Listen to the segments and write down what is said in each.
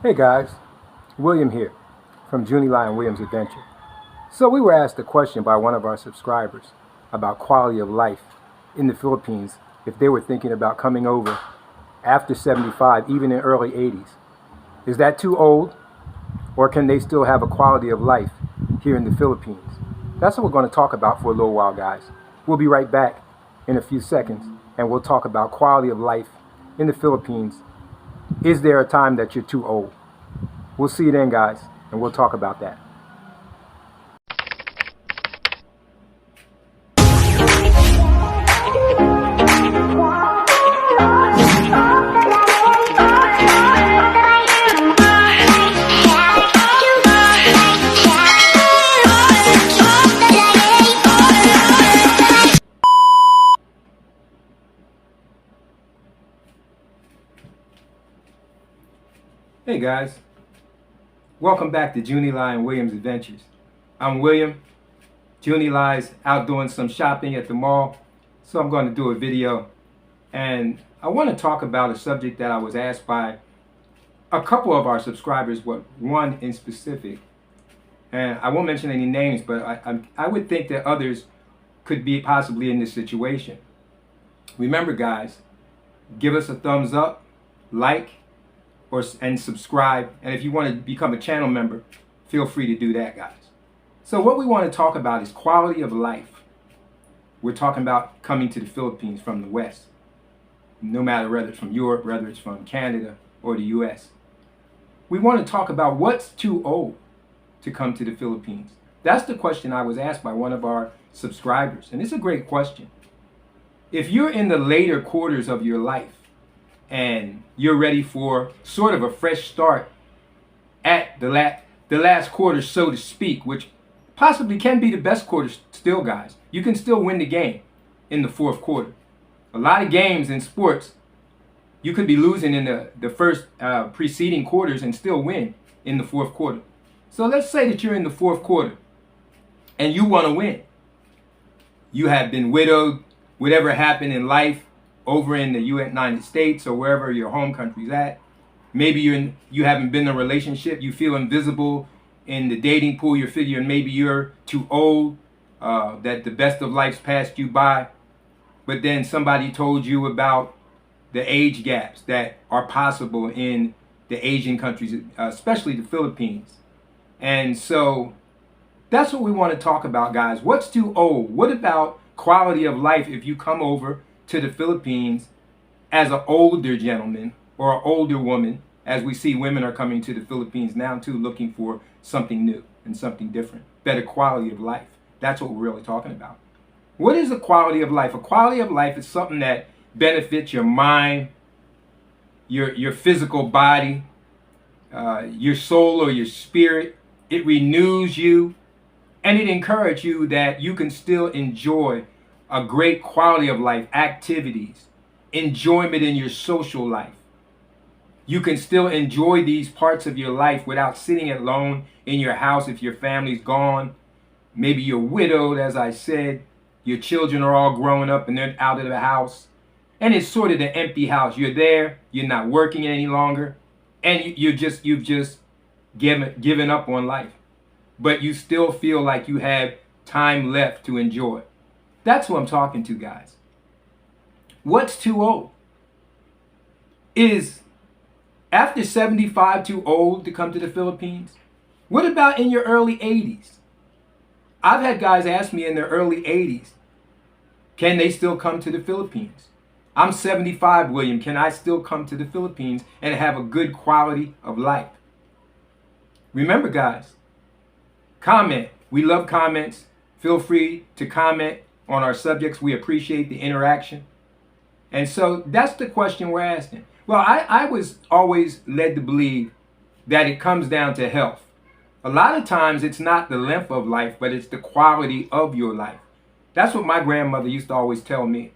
Hey guys, William here from Junie Lyon Williams Adventure. So we were asked a question by one of our subscribers about quality of life in the Philippines if they were thinking about coming over after 75, even in early 80s. Is that too old, or can they still have a quality of life here in the Philippines? That's what we're going to talk about for a little while, guys. We'll be right back in a few seconds, and we'll talk about quality of life in the Philippines. Is there a time that you're too old? We'll see you then, guys, and we'll talk about that. Hey guys, welcome back to Junie Lyon Williams Adventures. I'm William. Junie Ly's out doing some shopping at the mall, so I'm going to do a video. And I want to talk about a subject that I was asked by a couple of our subscribers, but one in specific. And I won't mention any names, but I would think that others could be possibly in this situation. Remember, guys, give us a thumbs up, like, and subscribe. And if you want to become a channel member, feel free to do that, guys. So what we want to talk about is quality of life. We're talking about coming to the Philippines from the West, no matter whether it's from Europe, whether it's from Canada or the US. We want to talk about what's too old to come to the Philippines. That's the question I was asked by one of our subscribers, and it's a great question. If you're in the later quarters of your life and you're ready for sort of a fresh start at the last quarter, so to speak, which possibly can be the best quarter still, guys. You can still win the game in the fourth quarter. A lot of games in sports, you could be losing in the first preceding quarters and still win in the fourth quarter. So let's say that you're in the fourth quarter and you want to win. You have been widowed, whatever happened in life over in the United States or wherever your home country's at. Maybe you haven't been in a relationship. You feel invisible in the dating pool. You're figuring maybe you're too old, that the best of life's passed you by. But then somebody told you about the age gaps that are possible in the Asian countries, especially the Philippines. And so that's what we want to talk about, guys. What's too old? What about quality of life if you come over to the Philippines as an older gentleman or an older woman, as we see women are coming to the Philippines now too, looking for something new and something different, better quality of life. That's what we're really talking about. What is a quality of life? A quality of life is something that benefits your mind, your physical body, your soul or your spirit. It renews you, and it encourages you that you can still enjoy a great quality of life, activities, enjoyment in your social life. You can still enjoy these parts of your life without sitting alone in your house if your family's gone. Maybe you're widowed, as I said. Your children are all grown up and they're out of the house. And it's sort of the empty house. You're there, you're not working any longer, and you've just given up on life. But you still feel like you have time left to enjoy. That's who I'm talking to, guys. What's too old? Is after 75 too old to come to the Philippines? What about in your early 80s? I've had guys ask me in their early 80s, can they still come to the Philippines? I'm 75, William. Can I still come to the Philippines and have a good quality of life? Remember, guys, comment. We love comments. Feel free to comment on our subjects. We appreciate the interaction. And so that's the question we're asking. Well, I was always led to believe that it comes down to health. A lot of times it's not the length of life, but it's the quality of your life. That's what my grandmother used to always tell me.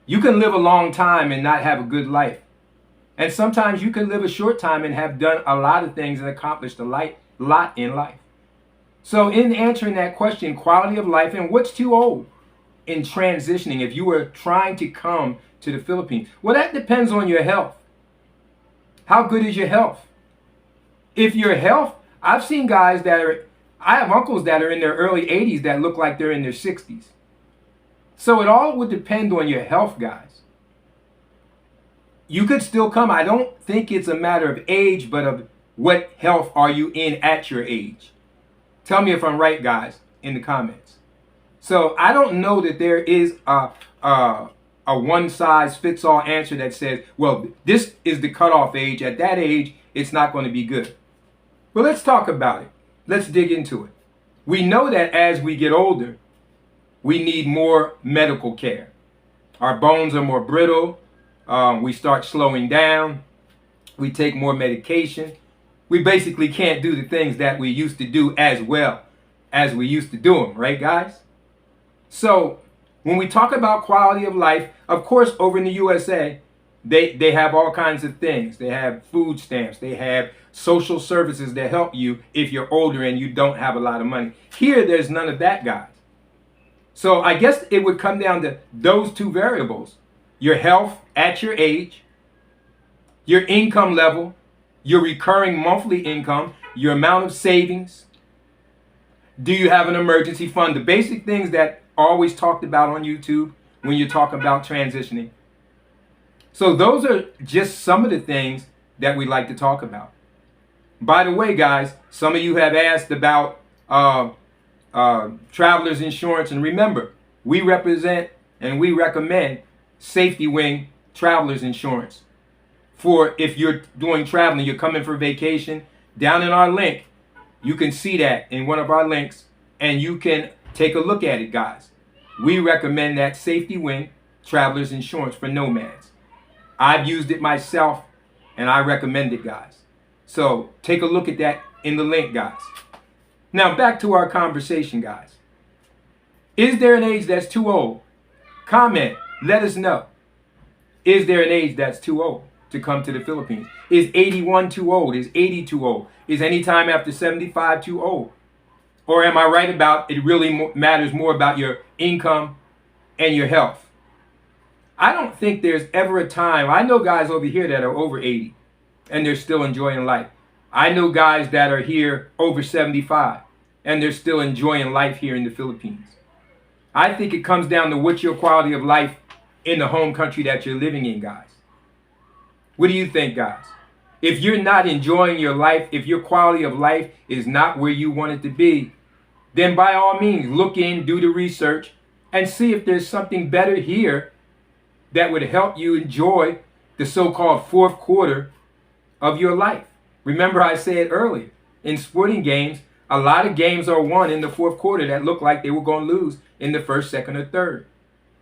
You can live a long time and not have a good life. And sometimes you can live a short time and have done a lot of things and accomplished a lot in life. So in answering that question, quality of life and what's too old in transitioning, if you were trying to come to the Philippines, well, that depends on your health. How good is your health? If your health, I've seen guys that are, I have uncles that are in their early 80s that look like they're in their 60s. So it all would depend on your health, guys. You could still come. I don't think it's a matter of age, but of what health are you in at your age. Tell me if I'm right, guys, in the comments. So I don't know that there is a one-size-fits-all answer that says, well, this is the cutoff age. At that age, it's not going to be good. Well, let's talk about it. Let's dig into it. We know that as we get older, we need more medical care. Our bones are more brittle. We start slowing down. We take more medication. We basically can't do the things that we used to do as well as we used to do them, right, guys? So when we talk about quality of life, of course, over in the USA, they have all kinds of things. They have food stamps. They have social services that help you if you're older and you don't have a lot of money. Here, there's none of that, guys. So I guess it would come down to those two variables: your health at your age, your income level, your recurring monthly income, your amount of savings. Do you have an emergency fund? The basic things that are always talked about on YouTube when you talk about transitioning. So those are just some of the things that we like to talk about. By the way, guys, some of you have asked about traveler's insurance. And remember, we represent and we recommend Safety Wing traveler's insurance. For if you're doing traveling, you're coming for vacation, down in our link, you can see that in one of our links, and you can take a look at it, guys. We recommend that Safety Wing traveler's insurance for nomads. I've used it myself, and I recommend it, guys. So take a look at that in the link, guys. Now back to our conversation, guys. Is there an age that's too old? Comment. Let us know. Is there an age that's too old to come to the Philippines? Is 81 too old? Is 80 too old? Is any time after 75 too old? Or am I right about it really matters more about your income and your health? I don't think there's ever a time. I know guys over here that are over 80 and they're still enjoying life. I know guys that are here over 75 and they're still enjoying life here in the Philippines. I think it comes down to what's your quality of life in the home country that you're living in, guys. What do you think, guys? If you're not enjoying your life, if your quality of life is not where you want it to be, then by all means, look in, do the research, and see if there's something better here that would help you enjoy the so-called fourth quarter of your life. Remember I said earlier, in sporting games, a lot of games are won in the fourth quarter that look like they were going to lose in the first, second, or third.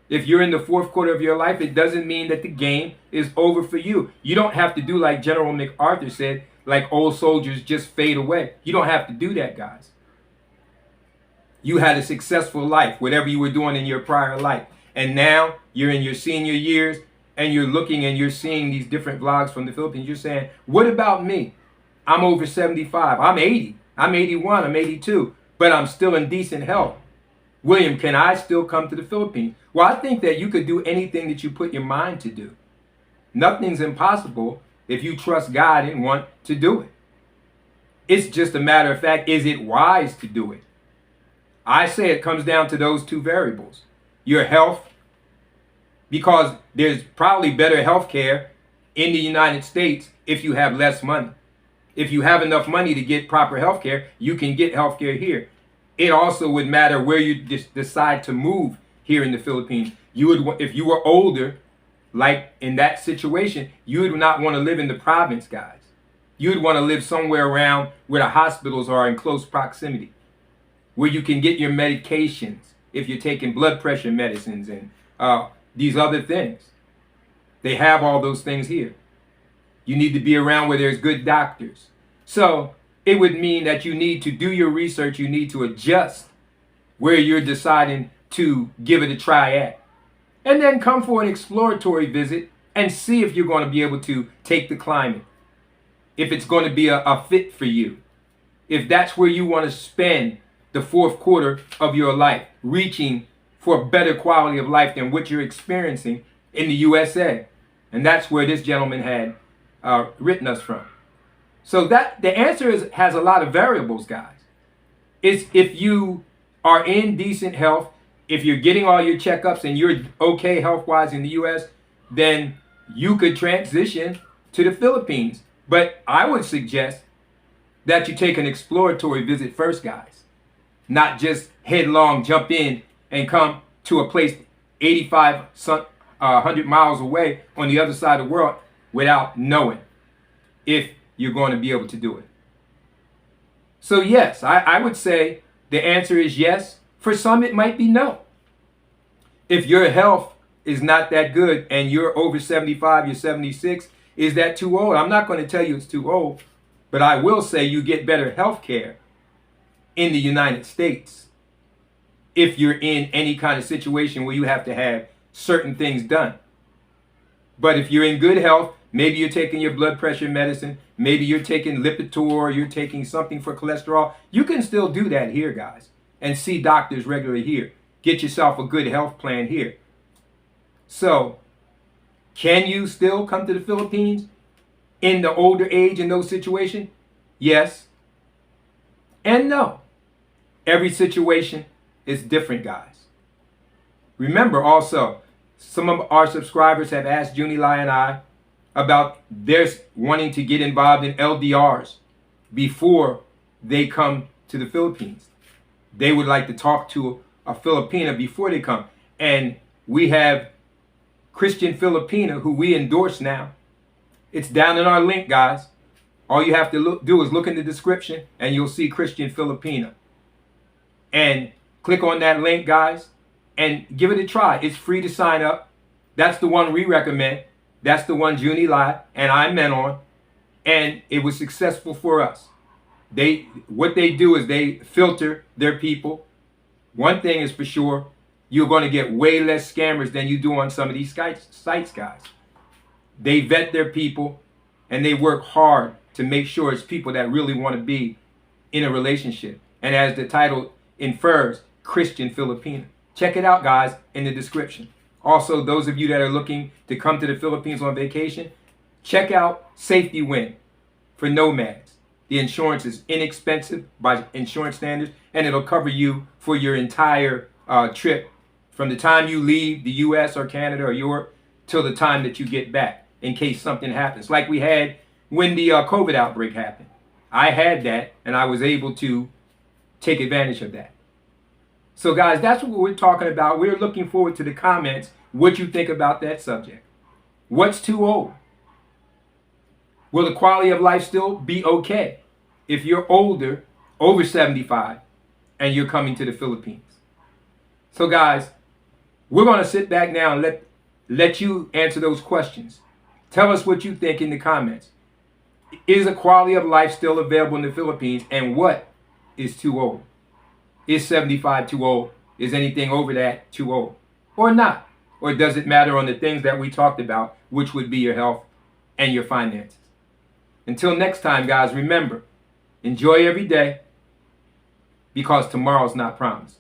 If you're in the fourth quarter of your life, it doesn't mean that the game is over for you. You don't have to do like General MacArthur said, like old soldiers just fade away. You don't have to do that, guys. You had a successful life, whatever you were doing in your prior life. And now you're in your senior years and you're looking and you're seeing these different vlogs from the Philippines. You're saying, what about me? I'm over 75. I'm 80. I'm 81. I'm 82. But I'm still in decent health. William, can I still come to the Philippines? Well, I think that you could do anything that you put your mind to do. Nothing's impossible if you trust God and want to do it. It's just a matter of fact, is it wise to do it? I say it comes down to those two variables. Your health, because there's probably better health care in the United States if you have less money. If you have enough money to get proper health care, you can get health care here. It also would matter where you decide to move here in the Philippines. You would, if you were older, like in that situation, you would not want to live in the province, guys. You'd want to live somewhere around where the hospitals are in close proximity, where you can get your medications if you're taking blood pressure medicines and these other things. They have all those things here. You need to be around where there's good doctors. So it would mean that you need to do your research. You need to adjust where you're deciding to give it a try at. And then come for an exploratory visit and see if you're going to be able to take the climate. If it's going to be a fit for you. If that's where you want to spend the fourth quarter of your life, reaching for a better quality of life than what you're experiencing in the USA. And that's where this gentleman had written us from. So that the answer has a lot of variables, guys. It's if you are in decent health, if you're getting all your checkups and you're okay health-wise in the U.S., then you could transition to the Philippines. But I would suggest that you take an exploratory visit first, guys. Not just headlong jump in and come to a place 100 miles away on the other side of the world without knowing if you're going to be able to do it. So yes, I would say the answer is yes. For some, it might be no. If your health is not that good and you're over 75, you're 76, is that too old? I'm not going to tell you it's too old, but I will say you get better health care in the United States if you're in any kind of situation where you have to have certain things done. But if you're in good health, maybe you're taking your blood pressure medicine, maybe you're taking Lipitor, you're taking something for cholesterol, you can still do that here, guys, and see doctors regularly here. Get yourself a good health plan here. So, can you still come to the Philippines in the older age in those situations? Yes and no. Every situation is different, guys. Remember also, some of our subscribers have asked Junie Lai and I about their wanting to get involved in LDRs before they come to the Philippines. They would like to talk to a Filipina before they come. And we have Christian Filipina who we endorse now. It's down in our link, guys. All you have to do is look in the description and you'll see Christian Filipina. And click on that link, guys, and give it a try. It's free to sign up. That's the one we recommend. That's the one Junie Lai and I met on. And it was successful for us. What they do is they filter their people. One thing is for sure, you're going to get way less scammers than you do on some of these sites, guys. They vet their people and they work hard to make sure it's people that really want to be in a relationship. And as the title infers, Christian Filipina. Check it out, guys, in the description. Also, those of you that are looking to come to the Philippines on vacation, check out Safety Win for nomads. The insurance is inexpensive by insurance standards, and it'll cover you for your entire trip from the time you leave the U.S. or Canada or Europe till the time that you get back in case something happens. Like we had when the COVID outbreak happened. I had that, and I was able to take advantage of that. So guys, that's what we're talking about. We're looking forward to the comments, what you think about that subject. What's too old? Will the quality of life still be okay if you're older, over 75, and you're coming to the Philippines? So guys, we're going to sit back now and let you answer those questions. Tell us what you think in the comments. Is a quality of life still available in the Philippines, and what is too old? Is 75 too old? Is anything over that too old? Or not? Or does it matter on the things that we talked about, which would be your health and your finances? Until next time, guys, remember, enjoy every day because tomorrow's not promised.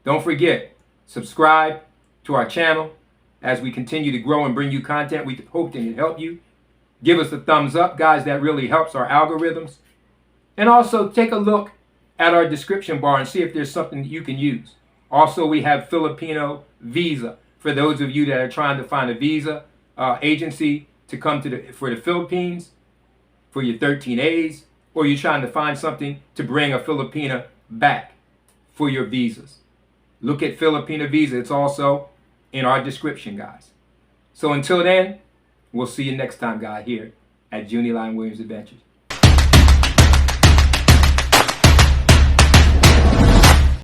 Don't forget, subscribe to our channel as we continue to grow and bring you content. We hope that it help you. Give us a thumbs up, guys. That really helps our algorithms. And also take a look at our description bar and see if there's something that you can use. Also, we have Filipino Visa for those of you that are trying to find a visa agency to come to for the Philippines for your 13As, or you're trying to find something to bring a Filipina back for your visas. Look at Filipina Visa. It's also in our description, guys. So until then, we'll see you next time, guys, here at Junie Lai and Williams Adventures.